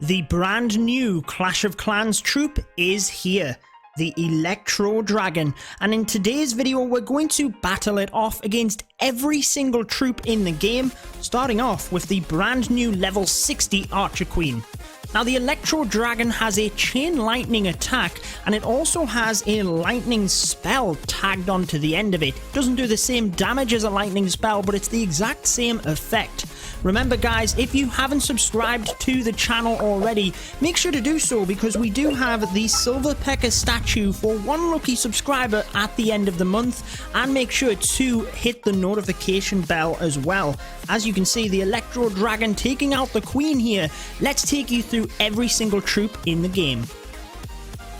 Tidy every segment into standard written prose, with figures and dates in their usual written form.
The brand new Clash of Clans troop is here, the Electoral Dragon, and in today's video we're going to battle it off against every single troop in the game, starting off with the brand new level 60 Archer Queen. Now the Electoral Dragon has a chain lightning attack and it also has a lightning spell tagged onto the end of it. It doesn't do the same damage as a lightning spell, but it's the exact same effect. Remember guys, if you haven't subscribed to the channel already, make sure to do so because we do have the Silver Pecker statue for one lucky subscriber at the end of the month, and make sure to hit the notification bell as well. As you can see, the Electoral Dragon taking out the Queen here. Let's take you through every single troop in the game.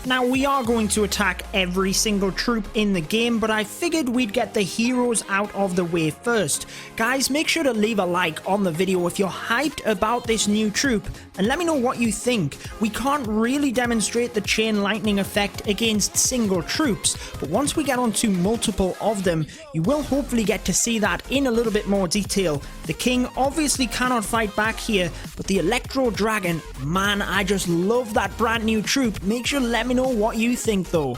Now we are going to attack every single troop in the game, but I figured we'd get the heroes out of the way first. Guys, make sure to leave a like on the video if you're hyped about this new troop, and let me know what you think. We can't really demonstrate the chain lightning effect against single troops, but once we get onto multiple of them, you will hopefully get to see that in a little bit more detail. The King obviously cannot fight back here, but the Electoral Dragon, man, I just love that brand new troop. Make sure to let me know what you think though.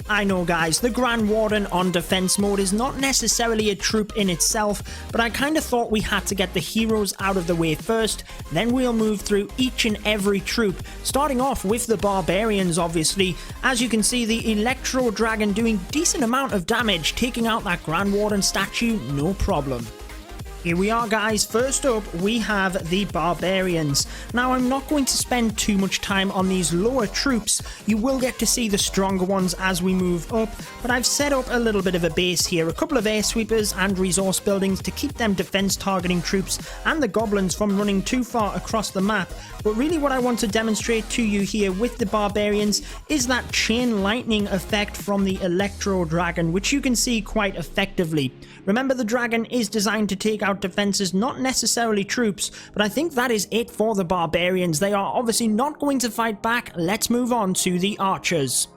I know guys, the Grand Warden on defense mode is not necessarily a troop in itself, but I kind of thought we had to get the heroes out of the way first, then we'll move through each and every troop, starting off with the Barbarians obviously. As you can see, the Electoral Dragon doing decent amount of damage, taking out that Grand Warden statue, no problem. Here we are guys, first up we have the Barbarians. Now I'm not going to spend too much time on these lower troops, you will get to see the stronger ones as we move up, but I've set up a little bit of a base here, a couple of air sweepers and resource buildings to keep them defense targeting troops and the goblins from running too far across the map. But really what I want to demonstrate to you here with the Barbarians is that chain lightning effect from the Electoral Dragon, which you can see quite effectively. Remember, the dragon is designed to take out defenses, not necessarily troops, but I think that is it for the Barbarians. They are obviously not going to fight back. Let's move on to the archers.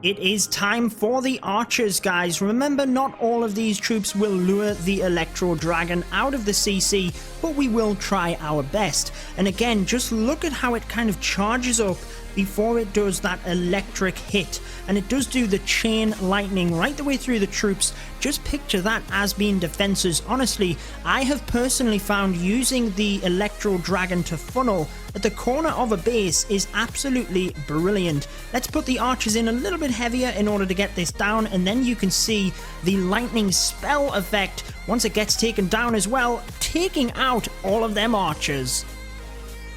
It is time for the archers guys. Remember, not all of these troops will lure the Electoral Dragon out of the CC, but we will try our best. And again, just look at how it kind of charges up before it does that electric hit, and it does do the chain lightning right the way through the troops. Just picture that as being defenses. Honestly, I have personally found using the Electoral Dragon to funnel at the corner of a base is absolutely brilliant. Let's put the archers in a little bit heavier in order to get this down, and then you can see the lightning spell effect once it gets taken down as well, taking out all of them archers.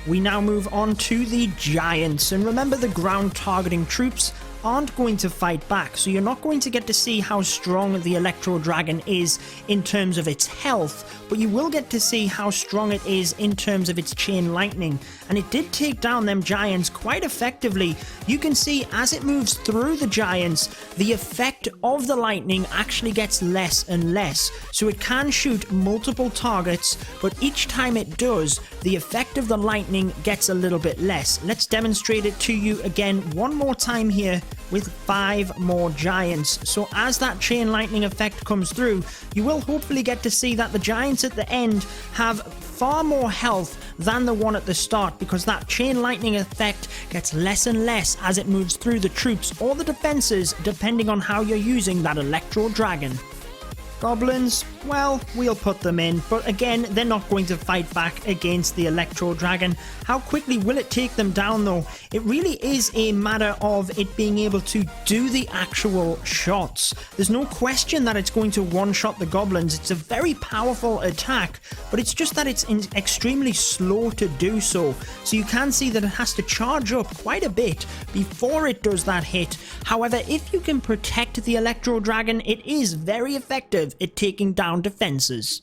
We now move on to the giants, and remember, the ground targeting troops aren't going to fight back, so you're not going to get to see how strong the Electoral Dragon is in terms of its health, but you will get to see how strong it is in terms of its chain lightning, and it did take down them giants quite effectively. You can see as it moves through the giants, the effect of the lightning actually gets less and less, so it can shoot multiple targets, but each time it does, the effect of the lightning gets a little bit less. Let's demonstrate it to you again one more time here with 5 more giants. So as that chain lightning effect comes through, you will hopefully get to see that the giants at the end have far more health than the one at the start, because that chain lightning effect gets less and less as it moves through the troops or the defenses, depending on how you're using that Electoral Dragon. Goblins, well, we'll put them in, but again, they're not going to fight back against the Electoral Dragon. How quickly will it take them down though? It really is a matter of it being able to do the actual shots. There's no question that it's going to one-shot the goblins. It's a very powerful attack, but it's just that it's extremely slow to do so. So you can see that it has to charge up quite a bit before it does that hit. However, if you can protect the Electoral Dragon, it is very effective at taking down defenses.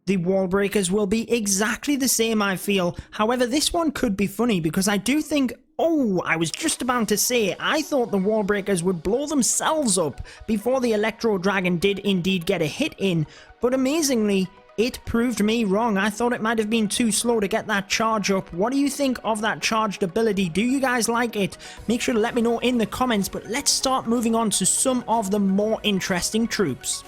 The wall breakers will be exactly the same, I feel. However, this one could be funny because I do think, I was just about to say, I thought the wall breakers would blow themselves up before the Electoral Dragon did indeed get a hit in, but amazingly, it proved me wrong. I thought it might have been too slow to get that charge up. What do you think of that charged ability? Do you guys like it? Make sure to let me know in the comments, but let's start moving on to some of the more interesting troops.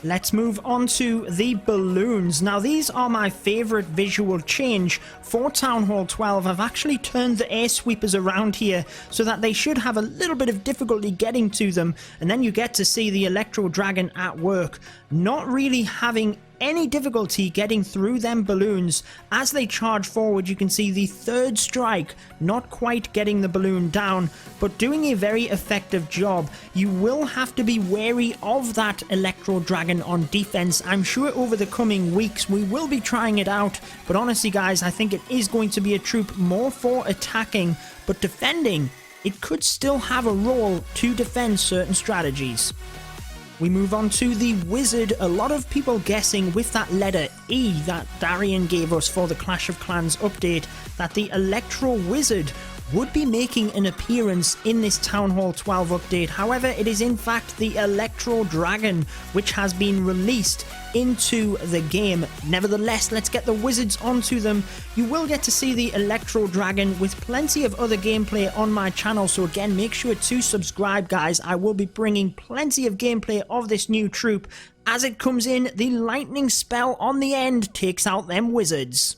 Let's move on to the balloons. Now these are my favorite visual change for Town Hall 12. I've actually turned the air sweepers around here so that they should have a little bit of difficulty getting to them, and then you get to see the Electro Dragon at work, not really having any difficulty getting through them balloons. As they charge forward, you can see the third strike not quite getting the balloon down, but doing a very effective job. You will have to be wary of that Electro Dragon on defense. I'm sure over the coming weeks we will be trying it out, but honestly guys, I think it is going to be a troop more for attacking, but defending, it could still have a role to defend certain strategies. We move on to the Wizard. A lot of people guessing with that letter E that Darian gave us for the Clash of Clans update that the Electoral Wizard would be making an appearance in this Town Hall 12 update. However, it is in fact the Electro Dragon which has been released into the game. Nevertheless, let's get the wizards onto them. You will get to see the Electro Dragon with plenty of other gameplay on my channel, so again, make sure to subscribe guys. I will be bringing plenty of gameplay of this new troop. As it comes in, the lightning spell on the end takes out them wizards.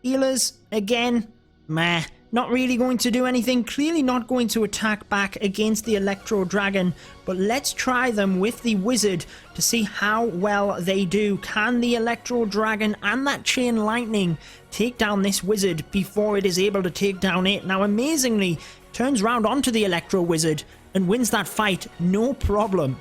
Healers, again, meh. Not really going to do anything, clearly not going to attack back against the Electro Dragon, but let's try them with the Wizard to see how well they do. Can the Electro Dragon and that Chain Lightning take down this Wizard before it is able to take down it? Now amazingly, turns round onto the Electro Wizard and wins that fight, no problem.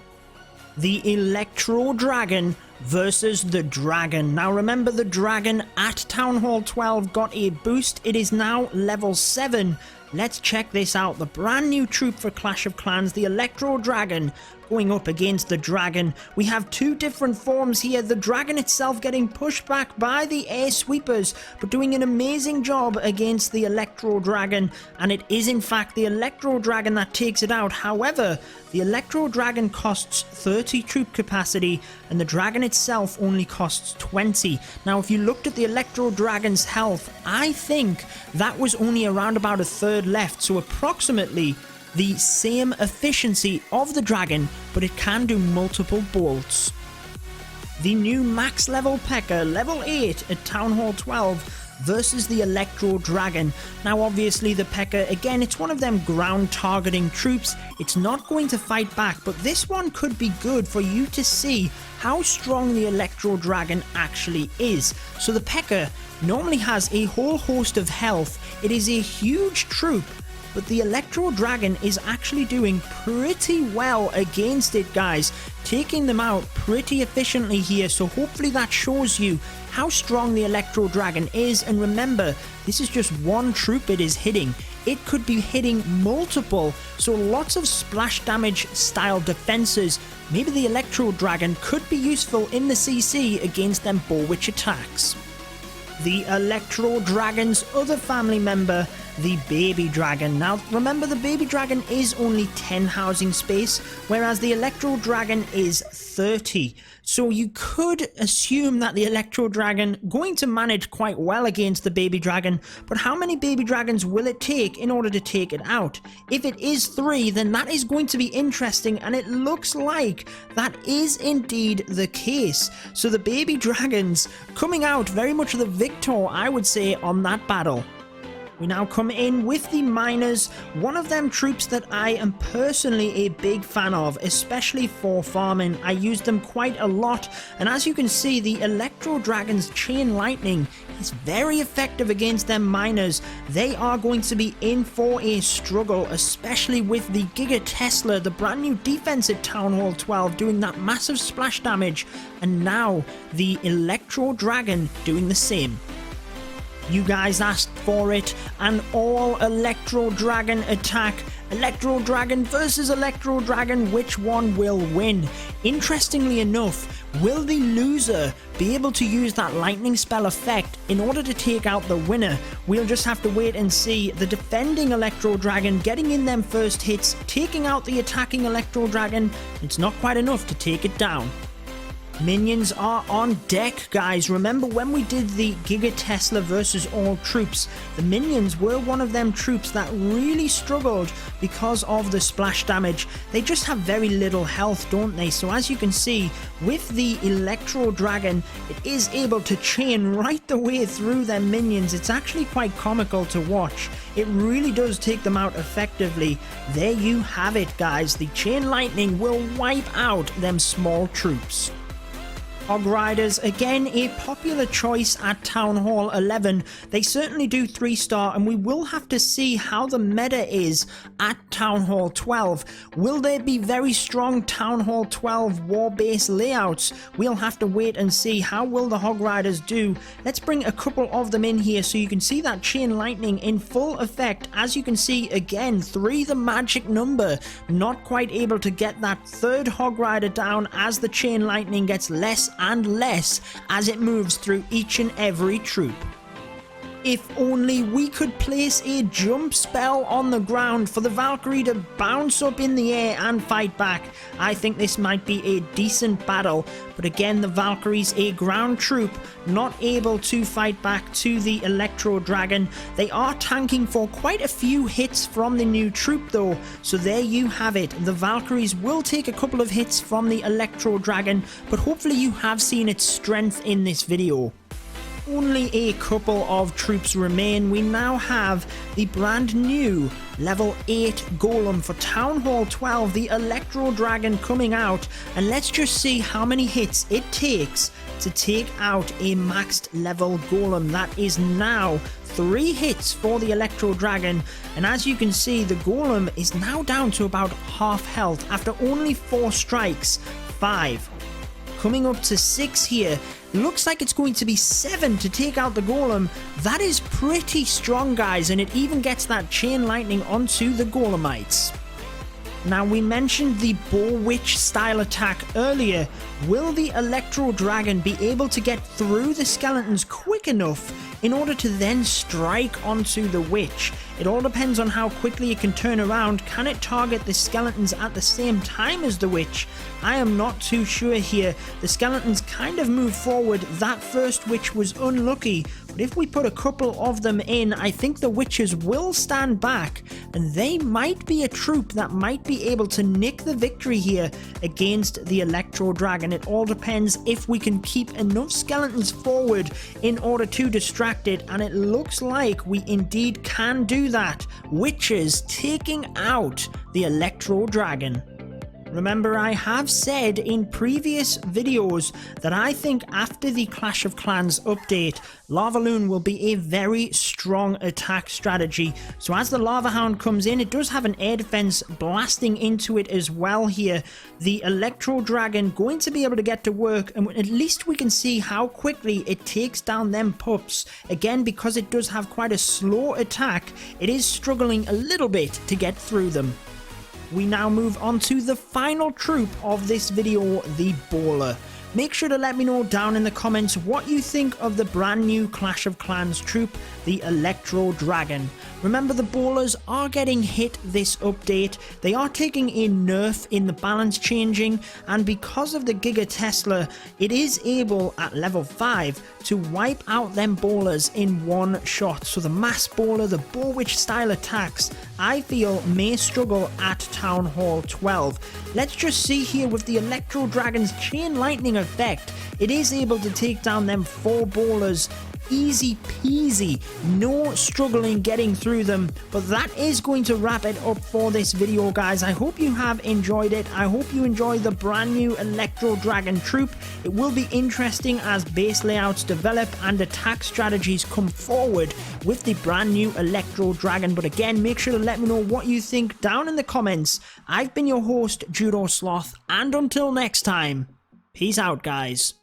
The Electro Dragon versus the Dragon. Now remember, the Dragon at Town Hall 12 got a boost. It is now level 7. Let's check this out. The brand new troop for Clash of Clans, the Electro Dragon, going up against the Dragon. We have two different forms here. The Dragon itself getting pushed back by the air sweepers, but doing an amazing job against the Electro Dragon, and it is in fact the Electro Dragon that takes it out. However, the Electro Dragon costs 30 troop capacity and the Dragon itself only costs 20. Now if you looked at the Electro Dragon's health, I think that was only around about a third left, so approximately the same efficiency of the Dragon, but it can do multiple bolts. The new max level P.E.K.K.A, level 8 at Town Hall 12 versus the Electro Dragon. Now obviously the P.E.K.K.A, again, it's one of them ground targeting troops. It's not going to fight back, but this one could be good for you to see how strong the Electro Dragon actually is. So the P.E.K.K.A normally has a whole host of health. It is a huge troop, but the Electro Dragon is actually doing pretty well against it, guys. Taking them out pretty efficiently here, so hopefully that shows you how strong the Electro Dragon is. And remember, this is just one troop it is hitting. It could be hitting multiple, so lots of splash damage style defenses. Maybe the Electro Dragon could be useful in the CC against them Bow Witch attacks. The Electro Dragon's other family member, the Baby Dragon. Now remember, the Baby Dragon is only 10 housing space, whereas the Electro Dragon is 30. So you could assume that the Electro Dragon going to manage quite well against the Baby Dragon, but how many Baby Dragons will it take in order to take it out? If it is 3, then that is going to be interesting, and it looks like that is indeed the case. So the Baby Dragons coming out very much the victor, I would say, on that battle. We now come in with the miners, one of them troops that I am personally a big fan of, especially for farming. I use them quite a lot, and as you can see, the Electro Dragon's Chain Lightning is very effective against them miners. They are going to be in for a struggle, especially with the Giga Tesla, the brand new defense at Town Hall 12, doing that massive splash damage, and now the Electro Dragon doing the same. You guys asked for it, an all Electro Dragon attack. Electro Dragon versus Electro Dragon, which one will win? Interestingly enough, will the loser be able to use that lightning spell effect in order to take out the winner? We'll just have to wait and see. The defending Electro Dragon getting in them first hits, taking out the attacking Electro Dragon. It's not quite enough to take it down. Minions are on deck, guys. Remember when we did the Giga Tesla versus all troops, the minions were one of them troops that really struggled because of the splash damage. They just have very little health, don't they? So as you can see, with the Electoral Dragon, it is able to chain right the way through their minions. It's actually quite comical to watch. It really does take them out effectively. There you have it, guys. The chain lightning will wipe out them small troops. Hog Riders, again a popular choice at Town Hall 11. They certainly do 3-star, and we will have to see how the meta is at Town Hall 12. Will there be very strong Town Hall 12 war base layouts? We'll have to wait and see. How will the Hog Riders do? Let's bring a couple of them in here so you can see that chain lightning in full effect. As you can see, again, 3 the magic number. Not quite able to get that third Hog Rider down as the chain lightning gets less and less as it moves through each and every troop. If only we could place a jump spell on the ground for the Valkyrie to bounce up in the air and fight back. I think this might be a decent battle, but again, the Valkyrie's a ground troop, not able to fight back to the Electro Dragon. They are tanking for quite a few hits from the new troop though, so there you have it. The Valkyries will take a couple of hits from the Electro Dragon, but hopefully you have seen its strength in this video. Only a couple of troops remain. We now have the brand new level 8 golem for Town Hall 12, the Electoral Dragon coming out, and let's just see how many hits it takes to take out a maxed level golem. That is now 3 hits for the Electoral Dragon, and as you can see, the golem is now down to about half health after only 4 strikes. 5 coming up to 6 here. Looks like it's going to be 7 to take out the golem. That is pretty strong, guys, and it even gets that chain lightning onto the golemites. Now, we mentioned the Boar Witch style attack earlier. Will the Electoral Dragon be able to get through the skeletons quick enough in order to then strike onto the witch? It all depends on how quickly it can turn around. Can it target the skeletons at the same time as the witch? I am not too sure here. The skeletons kind of move forward. That first witch was unlucky, but if we put a couple of them in, I think the witches will stand back, and they might be a troop that might be able to nick the victory here against the Electro Dragon. It all depends if we can keep enough skeletons forward in order to distract it, and it looks like we indeed can do that. Witches taking out the Electro Dragon. Remember, I have said in previous videos that I think after the Clash of Clans update, Lava Loon will be a very strong attack strategy. So as the Lava Hound comes in, it does have an air defense blasting into it as well here. The Electro Dragon going to be able to get to work, and at least we can see how quickly it takes down them pups. Again, because it does have quite a slow attack, it is struggling a little bit to get through them. We now move on to the final troop of this video, the Bowler. Make sure to let me know down in the comments what you think of the brand new Clash of Clans troop, the Electro Dragon. Remember, the Bowlers are getting hit this update. They are taking a nerf in the balance changing, and because of the Giga Tesla, it is able at level 5 to wipe out them Bowlers in one shot. So the Mass Bowler, the Boar Witch style attacks, I feel may struggle at Town Hall 12. Let's just see here with the Electro Dragon's chain lightning effect, it is able to take down them 4 Bowlers easy peasy, no struggling getting through them. But that is going to wrap it up for this video, guys. I hope you have enjoyed it. I hope you enjoy the brand new Electro Dragon troop. It will be interesting as base layouts develop and attack strategies come forward with the brand new Electro Dragon. But again, make sure to let me know what you think down in the comments. I've been your host, Judo Sloth, and until next time, peace out, guys.